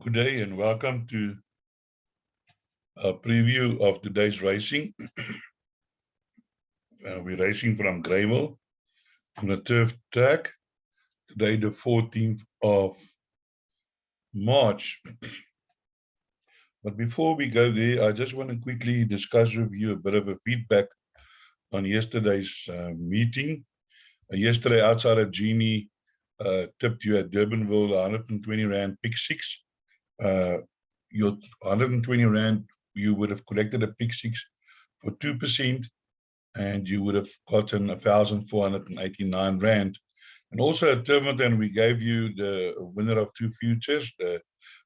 Good day and welcome to a preview of today's racing. We're racing from Greyville on a turf track. Today, the 14th of March. But before we go there, I just want to quickly discuss with you a bit of a feedback on yesterday's meeting. Yesterday, outside of GENIE, tipped you at Durbanville 120 Rand pick six. Your 120 Rand, you would have collected a pick six for 2%, and you would have gotten 1,489 Rand. And also at Turmerton, we gave you the winner of two futures,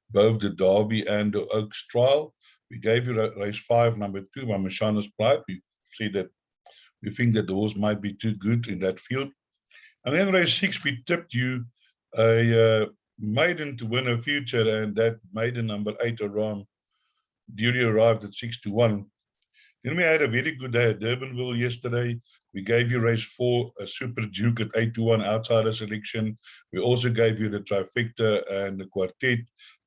both the Derby and the Oaks trial. We gave you race 5, number 2, by Mashana's Pride. We said that we think that the horse might be too good in that field. And then race 6, we tipped you a maiden to win a future, and that maiden, number 8, around duly arrived at 6-1. Then we had a very good day at Durbanville yesterday. We gave you race 4, a Super Duke at 8-1 outsider selection. We also gave you the trifecta and the quartet.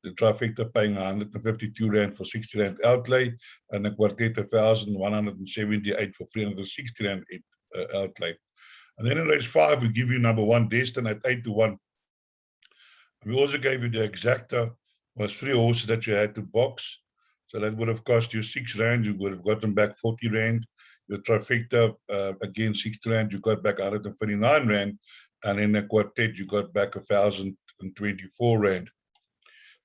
The trifecta paying 152 Rand for 60 Rand outlay, and the quartet 1,178 for 360 Rand outlay. And then in race 5, we give you number 1, Destin, at 8-1. We also gave you the exacta, was 3 horses that you had to box. So that would have cost you 6 Rand. You would have gotten back 40 Rand. Your trifecta, again, 60 Rand, you got back 139 Rand. And in the quartet, you got back 1,024 Rand.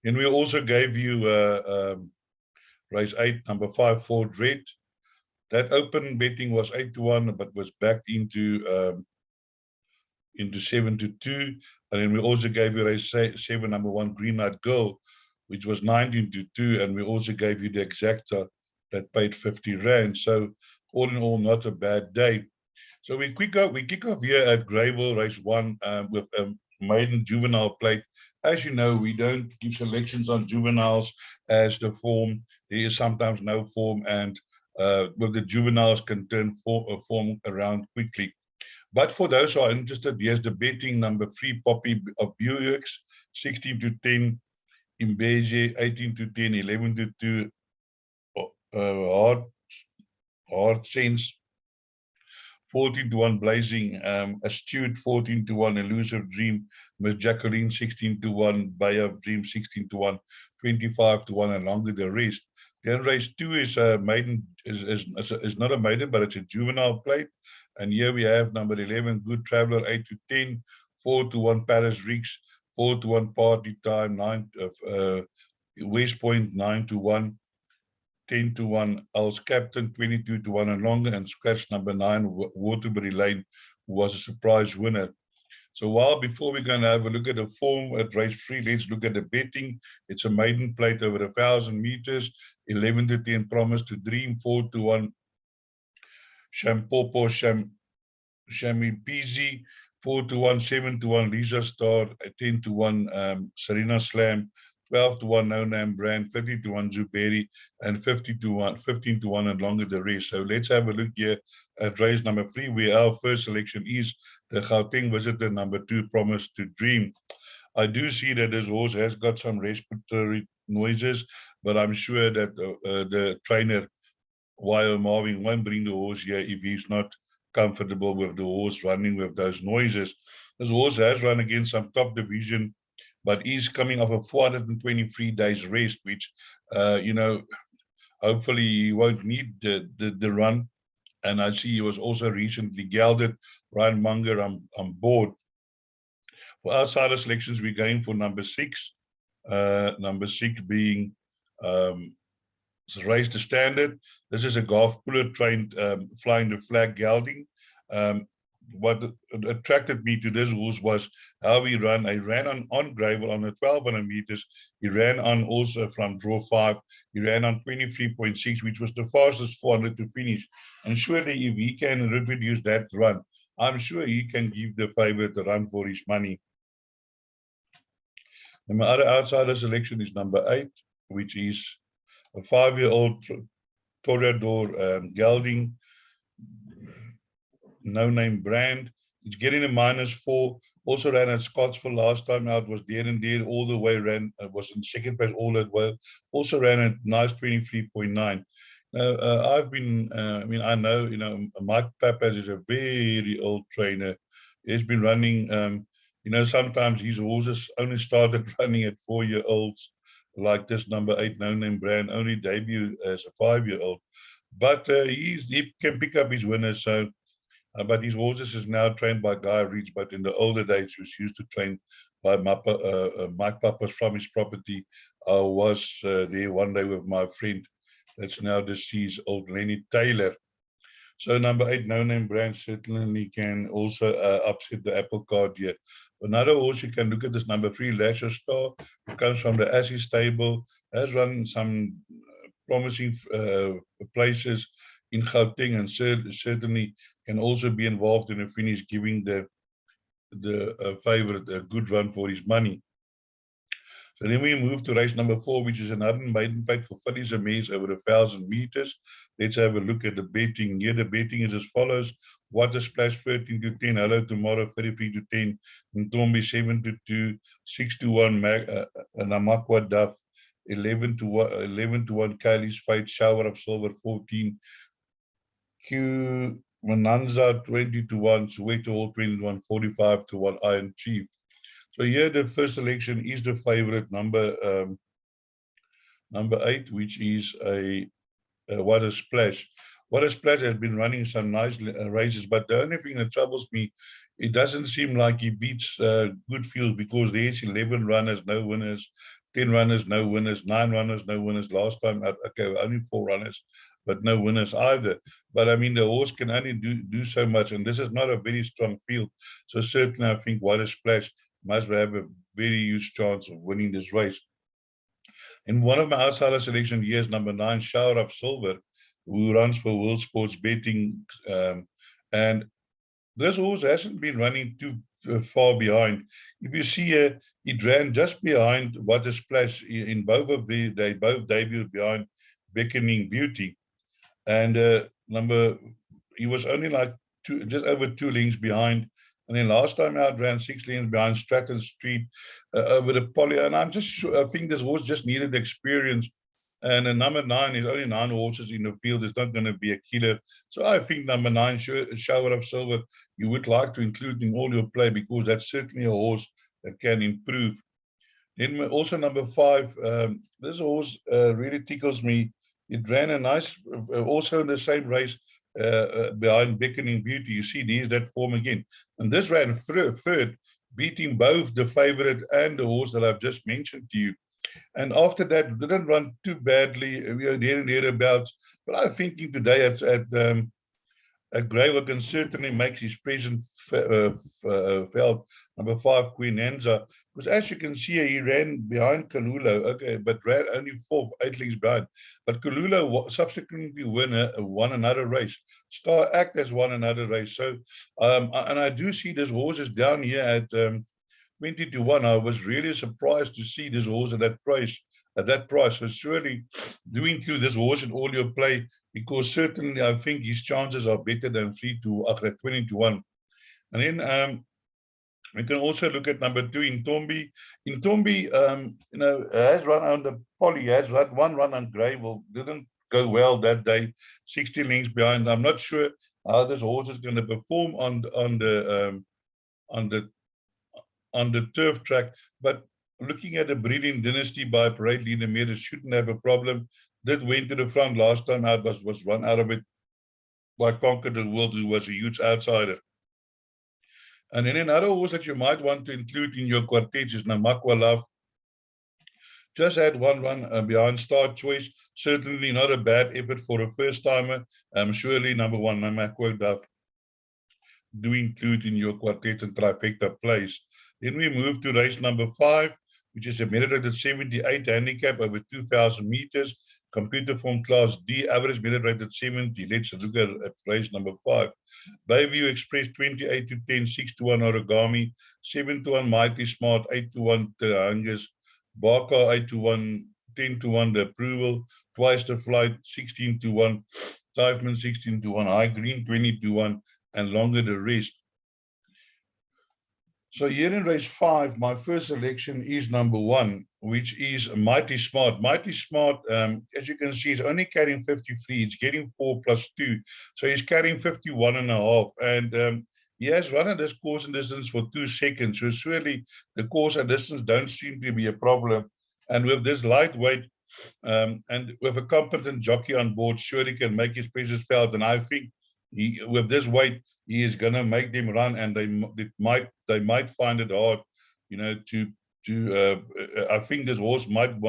Then we also gave you race 8, number 5, Ford Red. That open betting was 8-1, but was backed into 7-2. And then we also gave you race 7, number 1, Green Night Girl, which was 19-2, and we also gave you the exacta that paid 50 Rand. So all in all, not a bad day. So we kick off here at Greyville, race 1, with a maiden juvenile plate. As you know, we don't give selections on juveniles as the form. There is sometimes no form, and with the juveniles can turn form around quickly. But for those who are interested, here's the betting. Number 3, Poppy of Buicks, 16-10. Imbeje, 18-10, 11-2, Hard Sense, 14-1, Blazing, Astute, 14-1, Elusive Dream, Miss Jacqueline, 16-1, Bay of Dream, 16-1, 25-1, and longer the rest. Then race 2 is a maiden, is not a maiden, but it's a juvenile plate. And here we have number 11, Good Traveler, 8-10, 4-1, Paris Ricks, 4-1, Party Time, West Point, 9-1, 10-1, Als Captain, 22-1 and longer, and scratch number 9, Waterbury Lane, who was a surprise winner. So before we're going to have a look at the form at race 3, let's look at the betting. It's a maiden plate over 1,000 meters, 11-10, Promise to Dream, 4-1, Shampopo Shamipizi, 4-1, 7-1, Lisa Star, 10-1, Serena Slam, 12-1, No Name Brand, 30-1, Zuberi, and 15-1, and longer the rest. So let's have a look here at race number 3, where our first selection is the Gauteng Visitor, number 2, Promise to Dream. I do see that this horse has got some respiratory noises, but I'm sure that the trainer, while Marvin, won't bring the horse here if he's not comfortable with the horse running with those noises. This horse has run against some top division, but he's coming off a 423 days rest, which, hopefully he won't need the run. And I see he was also recently gelded. Ryan Munger, I'm board. For outsider selections, we're going for number 6. Number 6 being Race the Standard. This is a golf puller trained flying the flag gelding. What attracted me to this horse was how he ran. I ran on Greyville on the 1,200 meters. He ran on also from draw 5. He ran on 23.6, which was the fastest 400 to finish. And surely if he can reproduce that run, I'm sure he can give the favorite a run for his money. And my other outsider selection is number 8, which is a 5-year-old Toreador gelding, No Name Brand. It's getting a -4. Also ran at Scottsville last time out, was there and there all the way, was in second place all that way. Also ran at nice 23.9. Now, I know, Mike Pappas is a very old trainer. He's been running, sometimes his horses only started running at 4-year-olds, like this number 8 no-name brand, only debut as a 5-year-old. But he can pick up his winners, so but his horses is now trained by Guy Reach, but in the older days, he was used to train by Mike Pappas from his property. I was there one day with my friend that's now deceased, old Lenny Taylor. So number 8, no-name brand, certainly can also upset the apple cart here. Another horse you can look at is number 3, Lasher Star, who comes from the Assie stable, has run some promising places in Gauteng, and certainly can also be involved in a finish, giving the favorite a good run for his money. So then we move to race number 4, which is another maiden paid for fillies and mares over 1,000 meters. Let's have a look at the betting here. The betting is as follows: Water Splash 13 to 10, Hello Tomorrow 33 to 10, Ntombi 7 to 2, 6 to 1, Namakwa Duff 11 to 1, Kylie's Fight, Shower of Silver 14, Q Mananza 20 to 1, Soweto Hall 21, 45 to 1, Iron Chief. So here the first selection is the favorite, number 8, which is a What a Splash. What a Splash has been running some nice races, but the only thing that troubles me, it doesn't seem like he beats good fields, because there's 11 runners, no winners, 10 runners, no winners, 9 runners, no winners. Last time, okay, only 4 runners, but no winners either. But I mean, the horse can only do so much, and this is not a very strong field. So certainly, I think What a Splash must have a very huge chance of winning this race. In one of my outsider selection years, number 9, Shower of Silver, who runs for World Sports Betting, and this horse hasn't been running too far behind. If you see here, it ran just behind What a Splash in both of they both debuted behind Beckoning Beauty, and he was only like just over 2 lengths behind. And then last time out ran 6 lengths behind Stratton Street over the poly. And I'm just sure, I think this horse just needed experience. And number 9 is only 9 horses in the field. It's not going to be a killer. So I think number 9, Shower of Silver, you would like to include in all your play, because that's certainly a horse that can improve. Then also number 5, this horse really tickles me. It ran a nice, also in the same race, behind Beckoning Beauty. You see, there's that form again. And this ran third, beating both the favorite and the horse that I've just mentioned to you. And after that, didn't run too badly, there and thereabouts. But I'm thinking today at Grey can certainly make his presence felt. Number 5, Queen Anza, because as you can see, he ran behind Kalulo, okay, but ran only 4th, 8 lengths behind. But Kalulo subsequently won another race. Star Act has won another race. So, and I do see this horse is down here at 20 to 1. I was really surprised to see this horse at that price. So surely do include this horse in all your play, because certainly I think his chances are better than 20 to 1. And then we can also look at number 2, Ntombi. Ntombi, has run on the poly, has run one run on Greyville, didn't go well that day, 60 lengths behind. I'm not sure how this horse is going to perform on the turf track, but looking at the breeding dynasty by Parade Leader Meadows, shouldn't have a problem. That went to the front last time out, was run out of it by Conquer the World, who was a huge outsider. And then another horse that you might want to include in your quartet is Namakwa Love. Just had one run behind Star Choice. Certainly not a bad effort for a first-timer. Surely number 1, Namakwa Love, do include in your quartet and trifecta plays. Then we move to race number 5, which is a merit-rated 78 handicap over 2,000 meters. Computer form class D, average merit-rated 70. Let's look at race number 5. Bayview Express 28 to 10, 6 to 1 Origami, 7 to 1 Mighty Smart, 8 to 1 Hungus, Barker 8 to 1, 10 to 1 The Approval, Twice the Flight 16 to 1, Typhman 16 to 1, High Green 20 to 1, and Longer the Rest. So here in race 5, my first selection is number 1, which is Mighty Smart. Mighty Smart, as you can see, is only carrying 53. It's getting 4 plus 2. So he's carrying 51.5. And he has run at this course and distance for 2 seconds. So surely the course and distance don't seem to be a problem. And with this lightweight and with a competent jockey on board, surely can make his presence felt. And I think with this weight, he is going to make them run, and they might find it hard, I think this horse might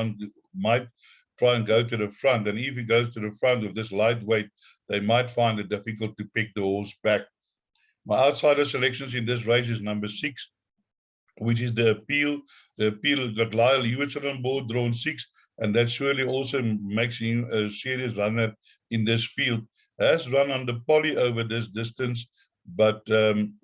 try and go to the front, and if he goes to the front with this lightweight, they might find it difficult to pick the horse back. My outsider selections in this race is number 6, which is the Appeal. The Appeal got Lyle Hewitson on board, drawn 6, and that surely also makes him a serious runner in this field. Has run on the poly over this distance, but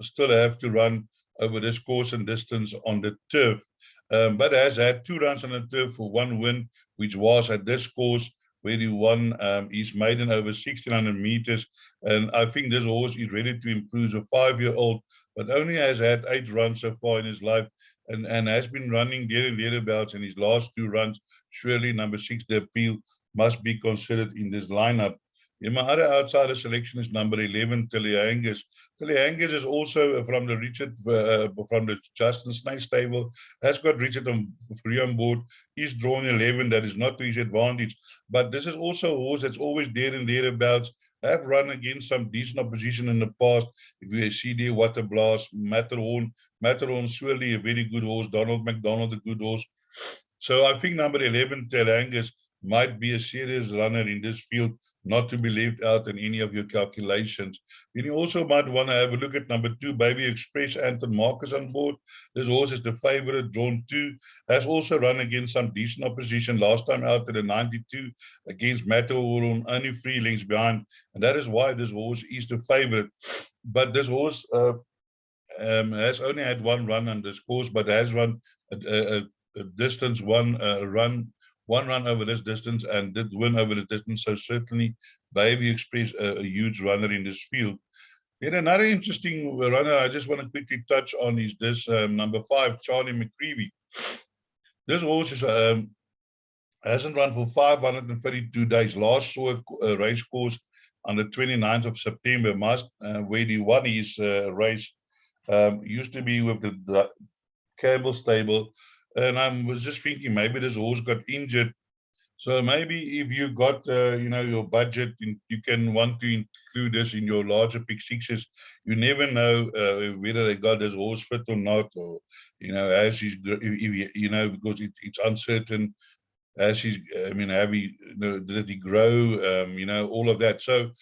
still have to run over this course and distance on the turf. But has had 2 runs on the turf for 1 win, which was at this course where he won his maiden over 1,600 meters. And I think this horse is ready to improve. A 5-year-old, but only has had 8 runs so far in his life, and has been running there and thereabouts in his last 2 runs. Surely number 6, the Appeal, must be considered in this lineup. And my other outsider selection is number 11, Telehangus. Telehangus is also from the from the Justin Snake stable. Has got Richard free on board. He's drawn 11. That is not to his advantage. But this is also a horse that's always there and thereabouts. Have run against some decent opposition in the past. If you see there, Waterblast, Matterhorn. Matterhorn, surely a very good horse. Donald McDonald, a good horse. So I think number 11, Telehangus, might be a serious runner in this field, not to be left out in any of your calculations. And you also might want to have a look at number 2, Baby Express, Anton Marcus on board. This horse is the favorite, drawn 2. Has also run against some decent opposition. Last time out at the 92 against Matterhorn, only 3 lengths behind. And that is why this horse is the favorite. But this horse has only had 1 run on this course, but has run a distance, one run over this distance, and did win over this distance. So certainly Baby Express, a huge runner in this field. Then another interesting runner I just want to quickly touch on is this number 5, Charlie McCreevy. This horse is, hasn't run for 532 days. Last saw a race course on the 29th of September, where he won his race. Used to be with the Campbell stable. And I was just thinking maybe this horse got injured. So maybe if you got, your budget, you can want to include this in your larger pick sixes. You never know whether they got this horse fit or not, or, as he's, because it's uncertain. As he's, did he grow, all of that. So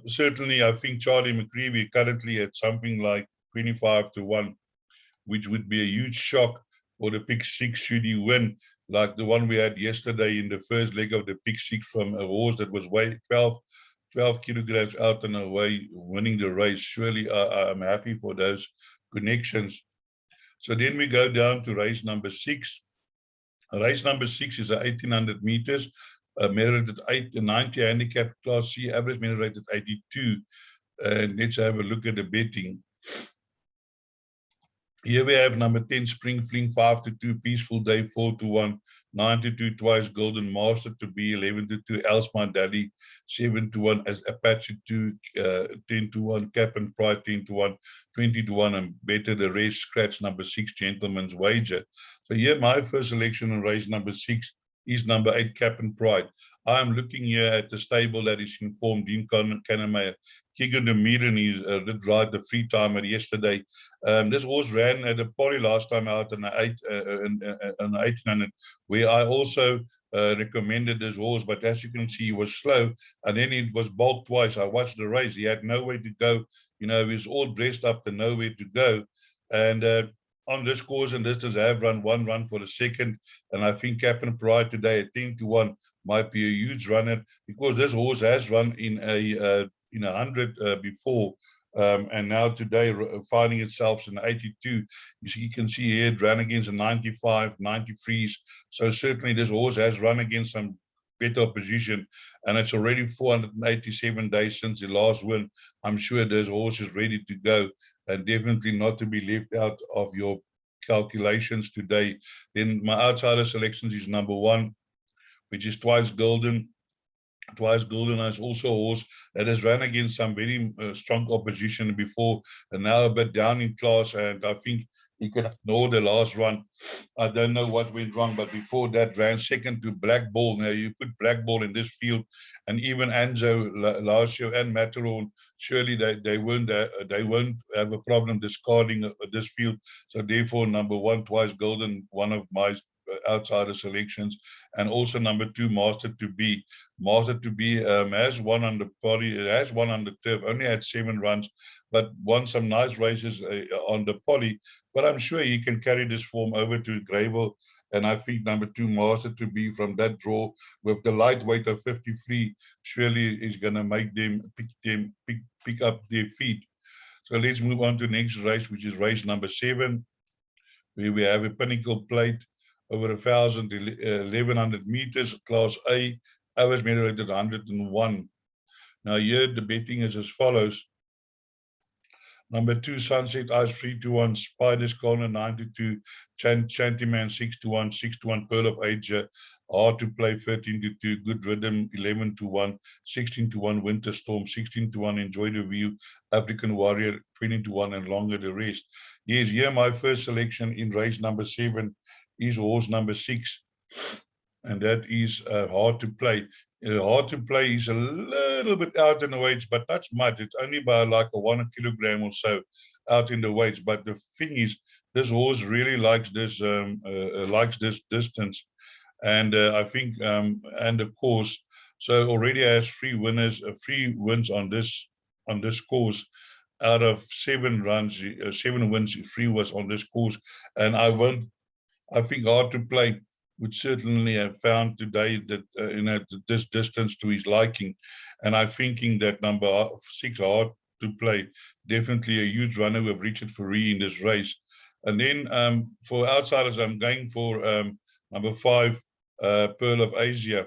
certainly I think Charlie McCreevy currently at something like 25-1, which would be a huge shock for the pick 6 should he win, like the one we had yesterday in the first leg of the pick 6 from a horse that was weighed 12 kilograms out and away, winning the race. Surely I'm happy for those connections. So then we go down to race number 6. Race number 6 is 1,800 meters, measured at 90 handicap class C, average merit rated 82. And let's have a look at the betting. Here we have number 10, Spring Fling, 5-2, Peaceful Day, 4-1, 9-2, Twice Golden Master to be 11-2, Elsman Daddy, 7-1, as Apache 2, 10-1, Cap and Pride, 10-1, 20-1, and better the race scratch number 6, Gentleman's Wager. So here my first selection in race number 6 is number 8, Cap and Pride. I'm looking here at the stable that is informed Dean Kannemeyer. Keegan de Mieren did ride the free timer yesterday. This horse ran at the poly last time out on the 1800, where I also recommended this horse, but as you can see, he was slow, and then he was balked twice. I watched the race. He had nowhere to go. He was all dressed up to nowhere to go. And on this course and distance, I have run 1 run for the second, and I think Captain Pride today at 10-1 might be a huge runner, because this horse has run in a 100 before, and now today finding itself in 82. You can see here it ran against a 95, 93s. So certainly this horse has run against some better opposition, and it's already 487 days since the last win. I'm sure this horse is ready to go and definitely not to be left out of your calculations today. Then my outsider selections is number 1, which is Twice Golden. Twice Golden is also a horse that has run against some very strong opposition before, and now a bit down in class, and I think he can ignore the last run. I don't know what went wrong, but before that ran second to Black Ball. Now you put Black Ball in this field, and even Anzo, Lazio, and Matterhorn, surely they won't have a problem discarding this field. So therefore, number 1, Twice Golden, one of my outsider selections, and also number 2, Master to Be. Master to Be has won on the poly, has won on the turf, only had 7 runs, but won some nice races on the poly. But I'm sure he can carry this form over to Greyville, and I think number 2, Master to Be, from that draw with the lightweight of 53, surely is going to make them pick up their feet. So let's move on to the next race, which is race number 7, where we have a Pinnacle Plate over 1,100 meters, Class A, average meter rated 101. Now here the betting is as follows. Number 2, Sunset Eyes 3-1, Spider's Corner 9-2, Chantyman 6-1, 6-1, Pearl of Asia, Hard to Play 13-2, Good Rhythm 11-1, 16-1, Winter Storm 16-1, Enjoy the View, African Warrior 20-1, and Longer the Rest. Yes, here my first selection in race number 7 is horse number 6, and that is Hard to Play. Hard to Play is a little bit out in the weights, but not much. It's only by like a 1 kilogram or so out in the weights. But the thing is, this horse really likes this distance, and I think and the course. So already has 3 winners, 3 wins on this course. Out of 7 runs, 7 wins, 3 was on this course, and I think Hard to Play would certainly have found today that this distance to his liking, and I'm thinking that number 6, Hard to Play, definitely a huge runner with Richard Ferree in this race. And then for outsiders, I'm going for number 5, Pearl of Asia.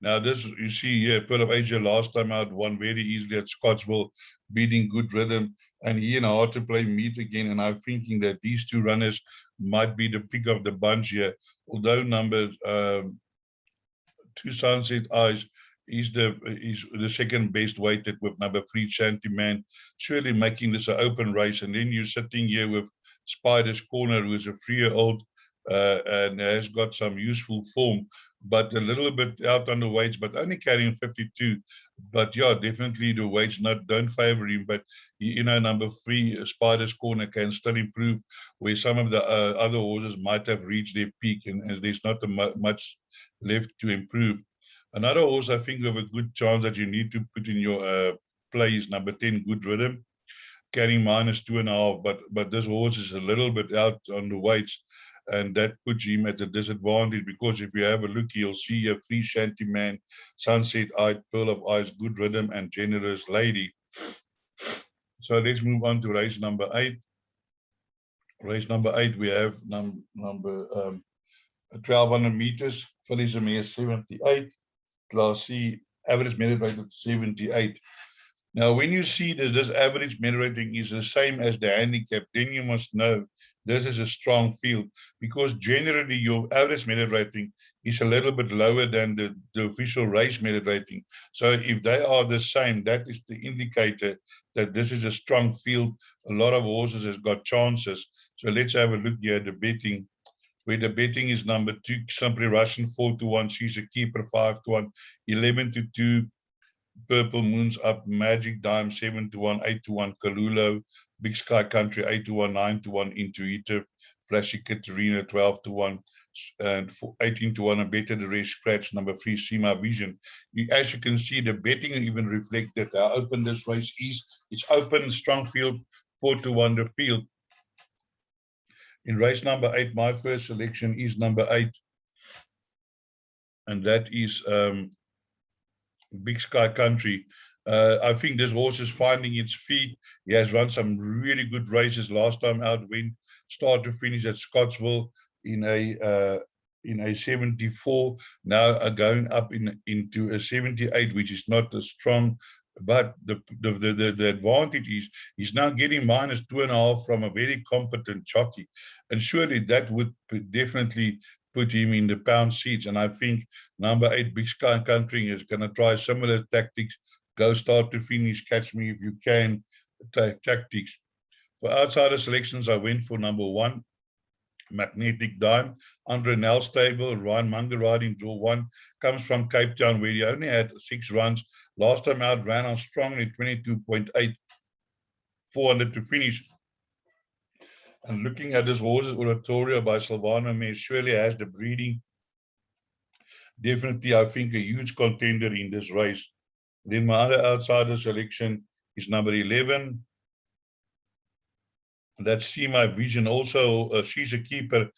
Now this, you see here, Pearl of Asia last time out won very easily at Scottsville, beating Good Rhythm, and he and Hard to Play meet again, and I'm thinking that these 2 runners might be the pick of the bunch here. Although number 2, Sunset Eyes, is the second best weighted with number 3, Chantyman, surely making this an open race. And then you're sitting here with Spider's Corner, who is a 3-year-old and has got some useful form, but a little bit out on the weights, but only carrying 52. But yeah, definitely the weights don't favor him. But you know, number 3, Spider's Corner, can still improve, where some of the other horses might have reached their peak, and there's not much left to improve. Another horse I think of a good chance that you need to put in your play is number 10, Good Rhythm, carrying -2.5. But this horse is a little bit out on the weights, and that puts him at a disadvantage, because if you have a look, you'll see a 3, Chantyman, Sunset Eye, Pearl of Eyes, Good Rhythm, and Generous Lady. So let's move on to race number 8. Race number 8, we have number 1,200 meters, finisher mare 78, Class C, average merit rated 78. Now, when you see this average merit rating is the same as the handicap, then you must know this is a strong field, because generally your average merit rating is a little bit lower than the official race merit rating. So if they are the same, that is the indicator that this is a strong field. A lot of horses has got chances. So let's have a look here at the betting, where the betting is number 2, Simply Russian 4-1, She's a Keeper 5-1, 11-2, Purple Moon's Up, Magic Dime 7-1, 8-1, Kalulo, Big Sky Country 8-1, 9-1, Intuitive, Flashy Katerina 12-1, and 18-1, and Better the Race Scratch number 3, Sima Vision. As you can see, the betting even reflect that how open this race is. It's open, strong field, 4-1 the field. In race number 8, my first selection is number 8, and that is Big Sky Country. I think this horse is finding its feet. He has run some really good races last time out, went start to finish at Scottsville in a in a 74, now are going up into a 78, which is not as strong. But the advantage is he's now getting -2.5 from a very competent jockey, and surely that would definitely put him in the pound seats. And I think number 8, Big Sky Country, is going to try similar tactics, go start to finish, catch me if you can tactics. For outsider selections, I went for number 1, Magnetic Dime. Andre Nel stable, Ryan Munger riding, draw 1, comes from Cape Town, where he only had 6 runs. Last time out, ran on strongly, 22.8, 400 to finish. And looking at this horse's oratorio by Silvano May, surely has the breeding. Definitely, I think, a huge contender in this race. Then my other outsider selection is number 11. That's See My Vision. Also, she's a keeper.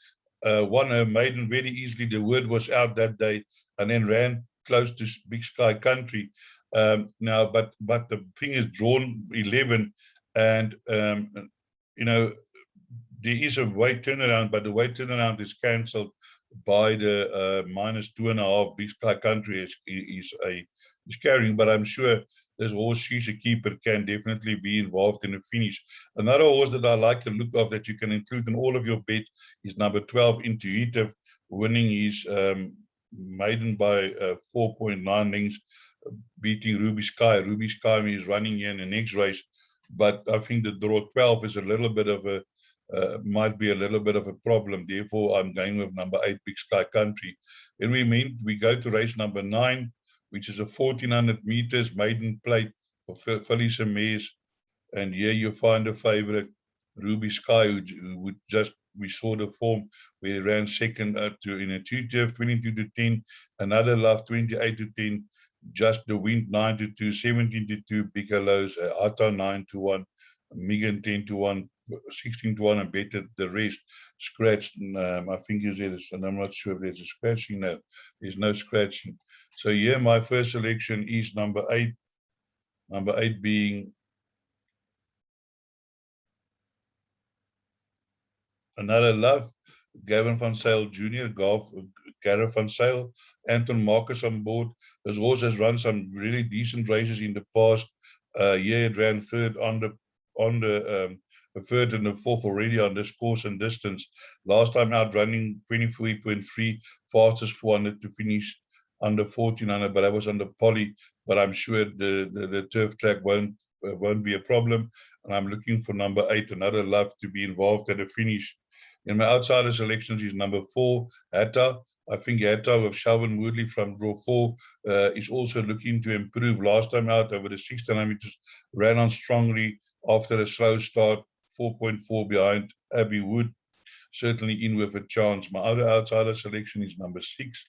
Won her maiden very easily. The word was out that day, and then ran close to Big Sky Country. Now, but the thing is, drawn 11, and you know, there is a weight turnaround, but the weight turnaround is cancelled by the -2.5 Big Sky Country is carrying. But I'm sure this horse, She's a Keeper, can definitely be involved in the finish. Another horse that I like the look of that you can include in all of your bet is number 12, Intuitive, winning his maiden by 4.9 lengths, beating Ruby Sky. Ruby Sky is running here in the next race, but I think the draw 12 is a little bit of a might be a little bit of a problem. Therefore, I'm going with number 8, Big Sky Country. Then we go to race number 9, which is a 1400 meters maiden plate for fillies and mares. And here you find a favorite, Ruby Sky, who we saw the form where he ran second up to in a 2-turf, 22-10, another love 28-10, Just the Wind 9-2, 17-2, Bigelow's, Atta 9-1, Megan 10-1, 16-1, and betted the rest. Scratched, I think you said, and I'm not sure if there's a scratching. No, there's no scratching. So here, my first selection is number 8. Number 8 being Another Love, Gavin van Zyl Jr., Gareth van Zyl, Anton Marcus on board. This horse has run some really decent races in the past. It ran third on the third and the fourth already on this course and distance. Last time out running 23.3, fastest 400 to finish under 1400, but that was under poly. But I'm sure the turf track won't be a problem. And I'm looking for number 8, Another Love, to be involved at the finish. In my outsider selections is number 4, Hatta. I think Hatta with Shelvin Woodley from draw 4 is also looking to improve. Last time out over the 1600 meters, ran on strongly after a slow start, 4.4 behind Abbey Wood. Certainly in with a chance. My other outsider selection is number 6.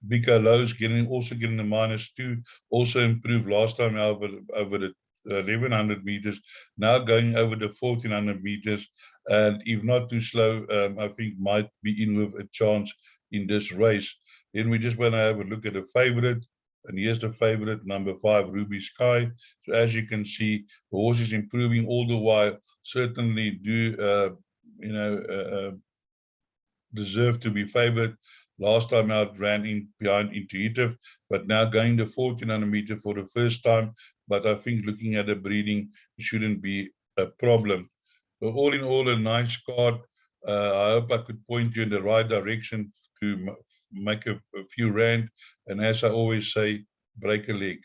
Bika Lowe's also getting a -2, also improved last time over the 1100 meters, now going over the 1400 meters, and if not too slow, I think might be in with a chance in this race. Then we just want to have a look at the favorite, and here's the favorite, number 5, Ruby Sky. So as you can see, the horse is improving all the while. Certainly do deserve to be favored. Last time out ran in behind Intuitive, but now going the 1400 meter for the first time. But I think looking at the breeding, it shouldn't be a problem. So all in all, a nice card. I hope I could point you in the right direction to make a few rand. And as I always say, break a leg.